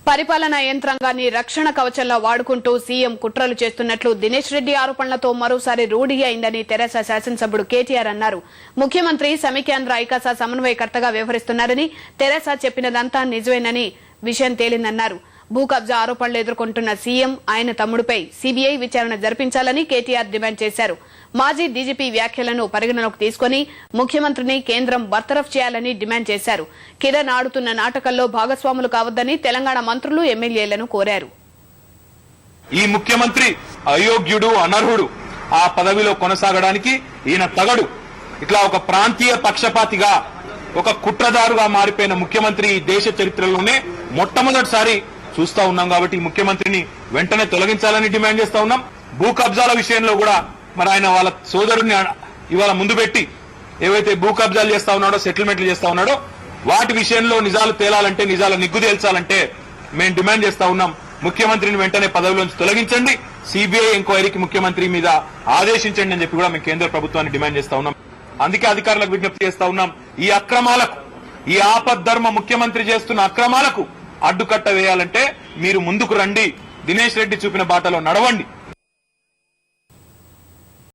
పరిపాలనా యంత్రాంగాన్ని రక్షణ కవచంలా వాడుకుంటూ సీఎం కుట్రలు చేస్తున్నట్లు దినేష్ రెడ్డి ఆరోపణలతో మరోసారి రూఢి అయిందని తెరాస శాసనసభ్యుడు కేటీఆర్ అన్నారు. ముఖ్యమంత్రి సమైక్యాంధ్ర ఐకాస సమన్వయకర్తగా వ్యవహరిస్తున్నారని, తెరాస చెప్పినదంతా నిజమేనని విషయం తేలిందన్నారు. భూ కబ్జా ఆరోపణలు ఎదుర్కొంటున్న సీఎం, ఆయన తమ్ముడిపై సీబీఐ విచారణ జరిపించాలని కేటీఆర్ డిమాండ్ చేశారు. మాజీ డీజీపీ వ్యాఖ్యలను పరిగణలోకి తీసుకుని ముఖ్యమంత్రిని కేంద్రం బర్తరఫ్ చేయాలని డిమాండ్ చేశారు. కిరణ్ ఆడుతున్న నాటకంలో భాగస్వాములు కావద్దని తెలంగాణ మంత్రులు, ఎమ్మెల్యేలను కోరారు. ఈ ముఖ్యమంత్రి అయోగ్యుడు, అనర్హుడు. ఆ పదవిలో కొనసాగడానికి ఈయన తగడు. ఇట్లా ఒక ప్రాంతీయ పక్షపాతిగా, ఒక కుట్రదారుగా మారిపోయిన ముఖ్యమంత్రి ఈ దేశ చరిత్రలోనే మొట్టమొదటిసారి చూస్తా ఉన్నాం. కాబట్టి ఈ ముఖ్యమంత్రిని వెంటనే తొలగించాలని డిమాండ్ చేస్తా ఉన్నాం. భూ కబ్జాల విషయంలో కూడా మరి ఆయన వాళ్ళ సోదరుని ఇవాళ ముందు పెట్టి ఏవైతే భూ కబ్జాలు చేస్తా ఉన్నాడో, సెటిల్మెంట్లు చేస్తా ఉన్నాడో వాటి విషయంలో నిజాలు తేలాలంటే, నిజాల నిగ్గు తేల్చాలంటే మేము డిమాండ్ చేస్తా ఉన్నాం. ముఖ్యమంత్రిని వెంటనే పదవిలోంచి తొలగించండి, సిబిఐ ఎంక్వైరీకి ముఖ్యమంత్రి మీద ఆదేశించండి అని చెప్పి కూడా మేము కేంద్ర ప్రభుత్వాన్ని డిమాండ్ చేస్తా ఉన్నాం. అందుకే అధికారులకు విజ్ఞప్తి చేస్తా ఉన్నాం, ఈ అక్రమాలకు, ఈ ఆపద్ధర్మ ముఖ్యమంత్రి చేస్తున్న అక్రమాలకు అడ్డుకట్ట వేయాలంటే మీరు ముందుకు రండి, దినేష్ రెడ్డి చూపిన బాటలో నడవండి.